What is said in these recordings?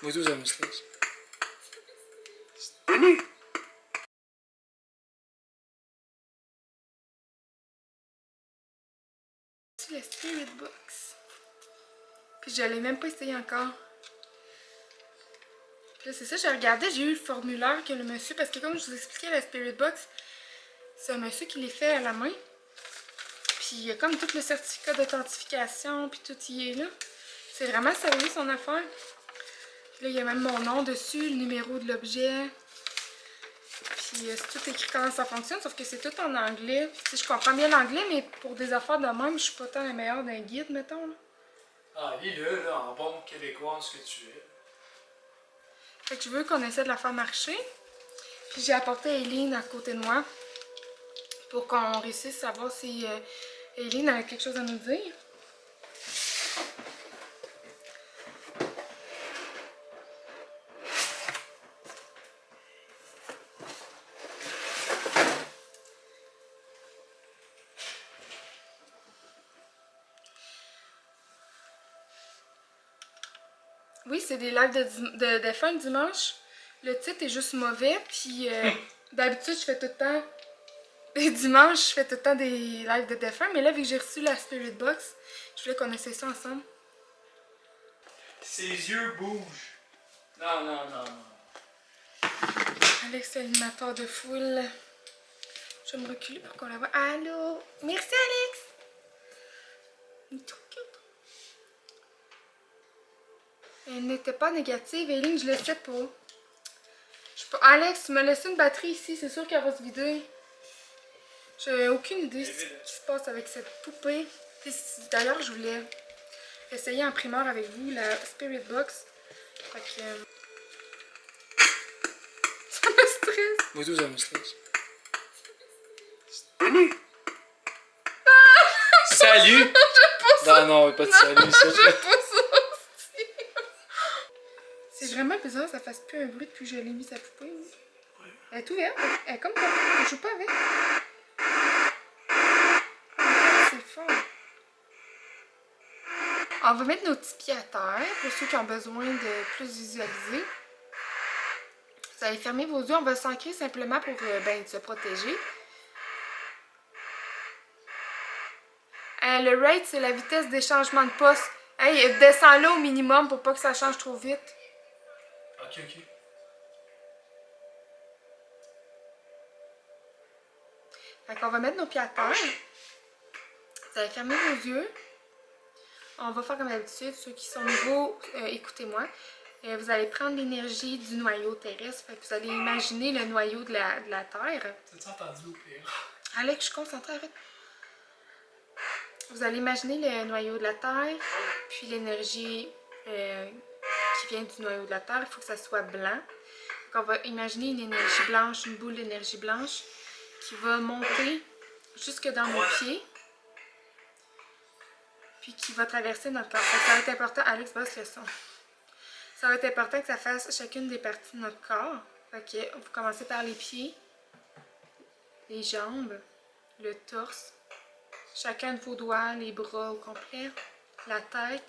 Moi tout, j'aime ça. Venu. C'est le Spirit Box. Puis je l'ai même pas essayé encore. Puis là, c'est ça, j'ai regardé, j'ai eu le formulaire que le monsieur, parce que comme je vous expliquais, la Spirit Box, c'est un monsieur qui les fait à la main. Puis il y a comme tout le certificat d'authentification, puis tout y est là. C'est vraiment sérieux son affaire. Puis là, il y a même mon nom dessus, le numéro de l'objet. Puis c'est tout écrit comment ça fonctionne, sauf que c'est tout en anglais. Tu sais, je comprends bien l'anglais, mais pour des affaires de même, je suis pas tant la meilleure d'un guide, mettons. Là. Ah, lis-le, là, en bon québécois, ce que tu es. Fait que je veux qu'on essaie de la faire marcher. Puis j'ai apporté Aileen à côté de moi pour qu'on réussisse à voir si Aileen a quelque chose à nous dire. Oui, c'est des lives de fin de dimanche. Le titre est juste mauvais, puis d'habitude, je fais tout le temps... Dimanche, je fais tout le temps des lives de défunt, mais là, vu que j'ai reçu la Spirit Box, je voulais qu'on essaie ça ensemble. Ses yeux bougent. Non, non, non, non. Alex, l'animateur de foule. Je vais me reculer pour qu'on la voit. Allô? Merci, Alex! Il est trop cute. Elle n'était pas négative, Aileen, je le sais pas. Alex, tu m'as laissé une batterie ici, c'est sûr qu'elle va se vider. J'ai aucune idée de ce qui se passe avec cette poupée. D'ailleurs, je voulais essayer en primeur avec vous la Spirit Box. Fait que... ça me stresse. Moi tout, j'aime ça. Venu. Salut! Non, non, pas de salut, ça. J'aime pas ça aussi. C'est vraiment bizarre, ça fasse plus un bruit depuis que je l'ai mis sa poupée. Oui. Elle est ouverte, elle est comme quand je joue pas avec. C'est fort. On va mettre nos petits pieds à terre pour ceux qui ont besoin de plus visualiser. Vous allez fermer vos yeux, on va s'ancrer simplement pour se protéger. Le rate, c'est la vitesse des changements de poste. Hey, descends-le au minimum pour pas que ça change trop vite. Ok, ok. Fait qu'on va mettre nos pieds à terre. Vous allez fermer vos yeux. On va faire comme d'habitude. Ceux qui sont nouveaux, écoutez-moi. Vous allez prendre l'énergie du noyau terrestre. Fait que vous allez imaginer le noyau de la Terre. T'as-tu entendu au pire? Alex, je suis concentrée, arrête. Vous allez imaginer le noyau de la Terre, puis l'énergie qui vient du noyau de la Terre. Il faut que ça soit blanc. Donc on va imaginer une énergie blanche, une boule d'énergie blanche qui va monter jusque dans nos pieds, puis qui va traverser notre corps. Donc ça va être important, Alex, bosse le son. Ça va être important que ça fasse chacune des parties de notre corps. Fait que vous commencez par les pieds, les jambes, le torse, chacun de vos doigts, les bras au complet, la tête.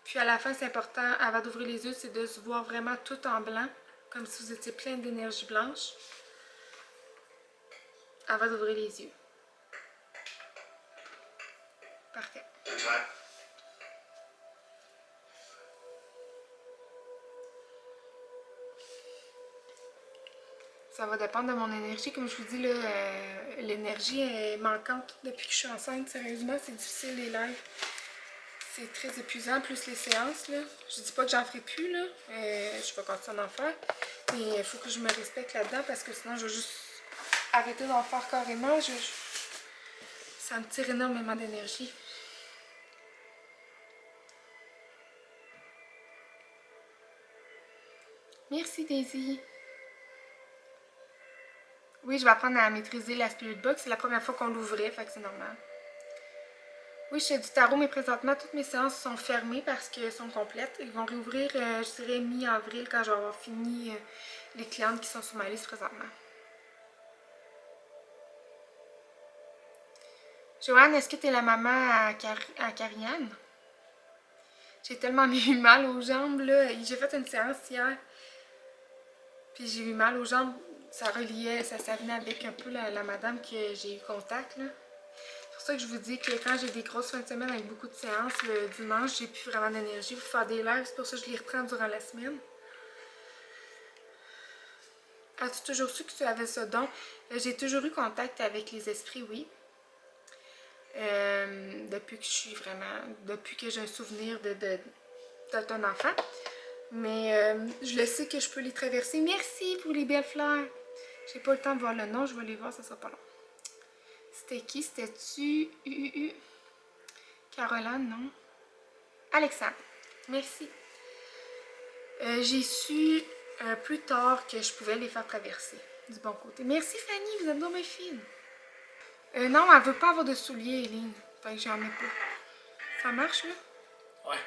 Puis à la fin, c'est important, avant d'ouvrir les yeux, c'est de se voir vraiment tout en blanc, comme si vous étiez plein d'énergie blanche, avant d'ouvrir les yeux. Parfait. Ça va dépendre de mon énergie. Comme je vous dis, l'énergie est manquante depuis que je suis enceinte. Sérieusement, c'est difficile les lives. C'est très épuisant, plus les séances. Là. Je dis pas que j'en ferai plus, là. Je vais continuer d'en faire. Mais il faut que je me respecte là-dedans parce que sinon, je vais juste arrêter d'en faire carrément. Ça me tire énormément d'énergie. Merci, Daisy. Oui, je vais apprendre à maîtriser la Spirit Box. C'est la première fois qu'on l'ouvrait, fait que c'est normal. Oui, je fais du tarot, mais présentement, toutes mes séances sont fermées parce qu'elles sont complètes. Ils vont réouvrir, je dirais, mi-avril, quand je vais avoir fini les clientes qui sont sur ma liste présentement. Joanne, est-ce que tu es la maman à Carianne? J'ai tellement eu mal aux jambes, là. J'ai fait une séance hier. Puis j'ai eu mal aux jambes. Ça reliait, ça venait avec un peu la madame que j'ai eu contact, là. C'est pour ça que je vous dis que quand j'ai des grosses fins de semaine avec beaucoup de séances, le dimanche, j'ai plus vraiment d'énergie pour faire des lives. C'est pour ça que je les reprends durant la semaine. As-tu toujours su que tu avais ce don? J'ai toujours eu contact avec les esprits, oui. Depuis que je suis vraiment... Depuis que j'ai un souvenir d'être un enfant. Mais je le sais que je peux les traverser. Merci pour les belles fleurs. J'ai pas le temps de voir le nom, je vais les voir, ça sera pas long. C'était qui? C'était-tu... Caroline, non? Alexandre. Merci. J'ai su plus tard que je pouvais les faire traverser du bon côté. Merci Fanny, vous êtes dans mes filles. Non, elle veut pas avoir de souliers, Eileen. Fait que j'en ai pas. Ça marche, là? Ouais.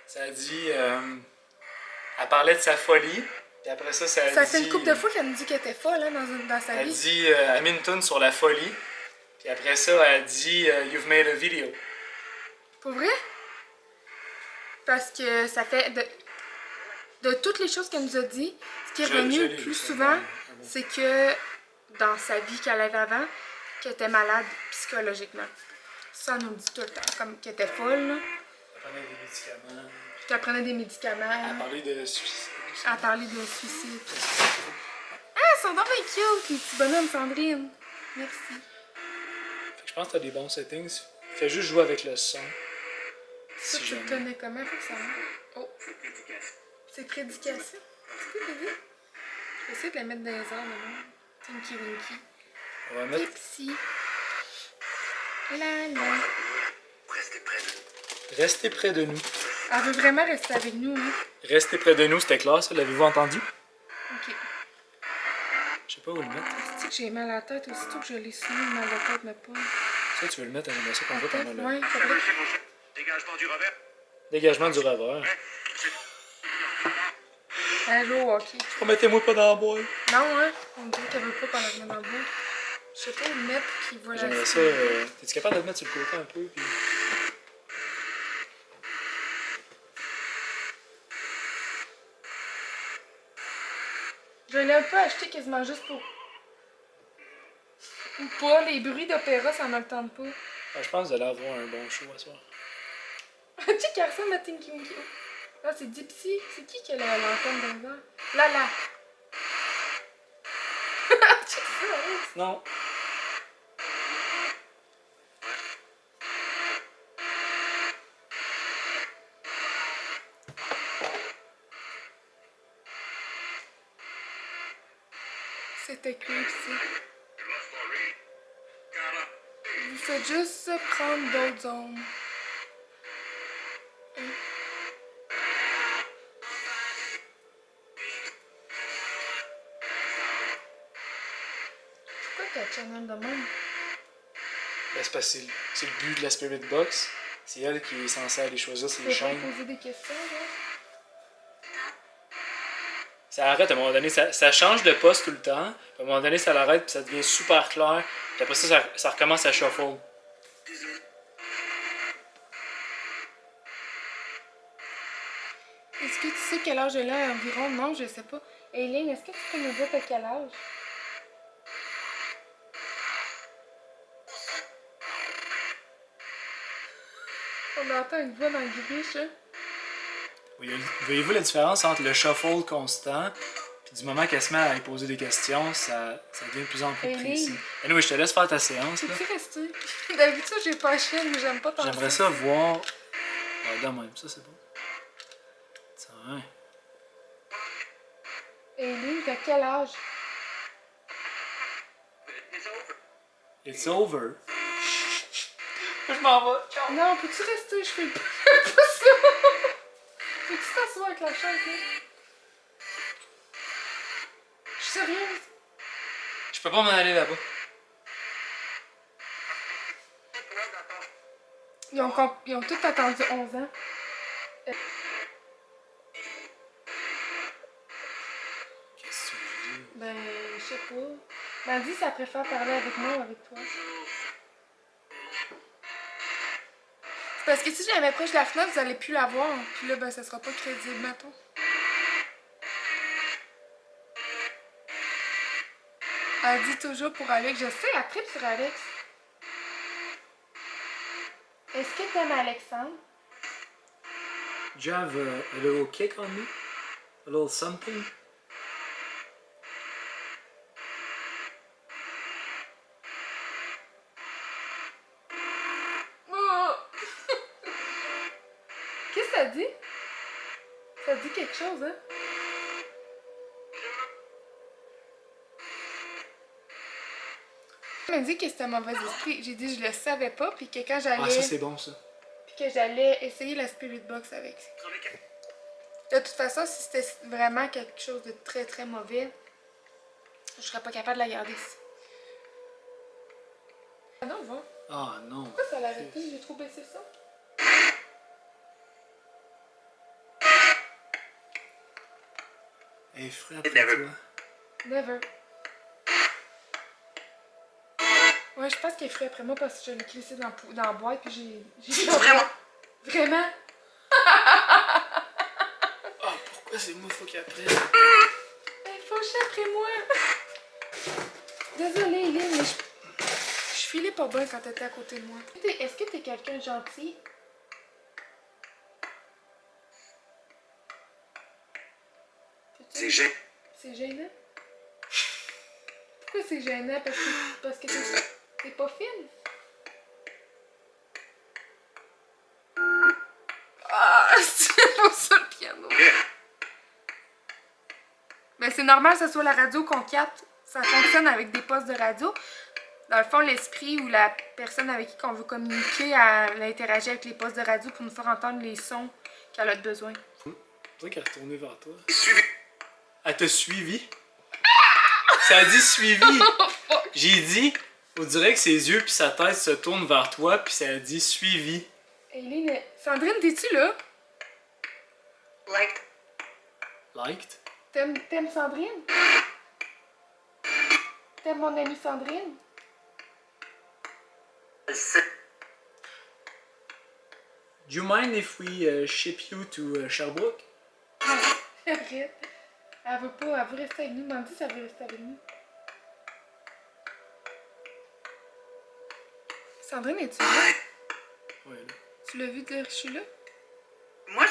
Ça dit... elle parlait de sa folie. Puis après ça, ça Ça dit... fait une couple de fois qu'elle nous dit qu'elle était folle, hein, dans sa Elle vie. dit... elle met une toune sur la folie. Puis après ça, elle dit... You've made a video. Pour vrai? Parce que ça fait... De toutes les choses qu'elle nous a dit, ce qui est revenu le plus souvent, c'est que dans sa vie qu'elle avait avant, qu'elle était malade psychologiquement. Ça, elle nous le dit tout le temps, comme qu'elle était folle, là. Elle prenait des médicaments. Qu'elle prenait des médicaments. Elle parlait de suicide. Elle parlait de suicide. Ah, ils sont donc bien cute, les petits bonhommes, Sandrine. Merci. Fait que je pense que t'as des bons settings. Fais juste jouer avec le son. Ça, tu le connais comment pour que ça marche? Oh. C'est prédication. C'est quoi, bébé? Je vais essayer de la mettre dans les airs, maintenant. Tinky Winky. On va mettre... Pepsi. La la. Restez près de nous. Elle veut vraiment rester avec nous, hein? Restez près de nous, c'était clair, ça. L'avez-vous entendu? Ok. Je sais pas où le mettre. C'est que j'ai mal à la tête aussitôt que je l'ai soumis, mal à la tête me pas. Ça, tu veux le mettre à l'animation qu'on voit Peut-être, pendant le... ouais, faudrait. Dégagement du revers. Dégagement du revers. Allô, ok. Remettez-moi pas dans la boîte. Non, hein? On dirait qu'elle veut pas qu'on la mette dans le bout. Je sais pas où le mettre pour qu'il voit la J'aimerais ça... T'es-tu capable de le mettre sur le côté un peu? Puis... Je l'ai un peu acheté quasiment juste pour. Ou pas, les bruits d'opéra, ça me le tente pas. Ah, je pense que vous allez avoir un bon show à soir. Tu sais qu'elle ressemble à Tinky Winky. Là, c'est Dipsy. C'est qui a l'antenne dans le verre? Lala. Check ça, Alex. Non. C'était creepy, ça. Vous faites juste prendre d'autres zones. Pourquoi t'as channel de même? Ben, c'est parce que c'est le but de la Spirit Box. C'est elle qui est censée aller choisir Tu ses peux pas chaînes. poser des questions, là? Ça arrête à un moment donné, ça change de poste tout le temps. À un moment donné, ça l'arrête puis ça devient super clair. Puis après ça recommence à shuffle. Est-ce que tu sais quel âge elle a environ? Non, je sais pas. Eileen, est-ce que tu peux nous dire t'as quel âge? On entend une voix dans le griche, hein? Oui, voyez-vous la différence entre le shuffle constant puis du moment qu'elle se met à y poser des questions, ça devient de plus en plus Eileen. précis. Anyway, je te laisse faire ta séance. Là. Peux-tu rester? D'habitude, j'ai pas chienne, mais j'aime pas tant J'aimerais ça voir... Ah, de même, ça c'est bon. Tiens, hein. Eileen, t'as quel âge? It's over. Je m'en vais. Ciao. Non, peux-tu rester? Je fais pas ça! Peux-tu t'asseoir avec la chaise, là? Je suis sérieuse? Je peux pas m'en aller là-bas. Ils ont tous attendu 11 ans. Qu'est-ce que tu veux dire? Ben, je sais pas. Ben, dis si elle préfère parler avec moi ou avec toi. C'est parce que si je la mets proche de la fenêtre, vous allez plus la voir. Puis là, ben, ça sera pas crédible, mettons. Elle dit toujours pour Alex. Je sais, elle tripe sur Alex. Est-ce que t'aimes Alexandre? Do you have a little kick on me? A little something? Oh! Qu'est-ce que ça dit? Ça dit quelque chose, hein? Elle m'a dit que c'était un mauvais esprit. J'ai dit je le savais pas, puis que quand j'allais... Ah, ça c'est bon ça. Puis que j'allais essayer la Spirit Box avec. De toute façon, si c'était vraiment quelque chose de très très mauvais, je serais pas capable de la garder ici. Ah non, va. Ah non. Pourquoi ça l'a arrêté? J'ai trop baissé le son. Elle est frais après toi. Never. Ouais, je pense qu'elle est frais après moi parce que je l'ai glissé dans la boîte puis j'ai Vraiment? Vraiment? Ah, pourquoi c'est moi faut qu'elle prenne? Elle est fauchée après moi. Désolée, Eileen, mais je filais pas bien quand t'étais à côté de moi. Est-ce que t'es quelqu'un de gentil? C'est gênant. C'est gênant? Pourquoi c'est gênant? Parce que t'es pas fine? Ah, c'est pas ça le piano. Mais c'est normal que ce soit la radio qu'on capte. Ça fonctionne avec des postes de radio. Dans le fond, l'esprit ou la personne avec qui on veut communiquer, elle interagit avec les postes de radio pour nous faire entendre les sons qu'elle a besoin. C'est vrai qu'elle est retournée vers toi. Suivez. Elle t'a suivi? Ça a dit suivi! J'ai dit, on dirait que ses yeux puis sa tête se tournent vers toi puis ça a dit suivi. Eileen, Sandrine, t'es-tu là? Like. Liked? T'aimes Sandrine? T'aimes mon amie Sandrine? Do you mind if we ship you to Sherbrooke? Arrête. Elle veut pas, elle veut rester avec nous. Elle m'a dit qu'elle veut rester avec nous. Sandrine, es-tu là? Ouais, là. Tu l'as vu dire je suis là? Moi,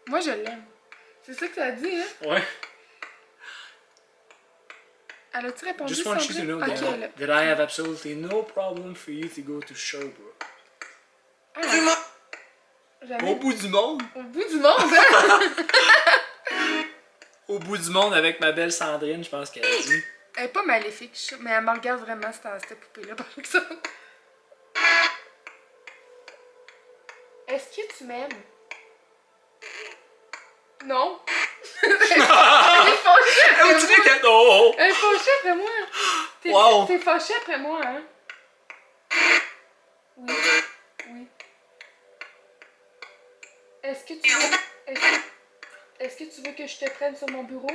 Moi, je l'aime. C'est ça que ça dit, hein? Ouais. Elle a-tu répondu, Just want you to Sandrine? know Ok, elle a- that I have absolutely no problem for you to go to Sherbrooke. Ah, Au bout du monde? Au bout du monde, hein? Au bout du monde avec ma belle Sandrine, je pense qu'elle a dit. Elle est pas maléfique, mais elle me regarde vraiment, cette poupée-là, par exemple. Est-ce que tu m'aimes? Non. Elle est fâchée après On moi. dirait qu'elle... Oh! Elle est fâchée après moi. Wow. T'es fâchée après moi, hein? Oui. Oui. Est-ce que tu veux que je te prenne sur mon bureau?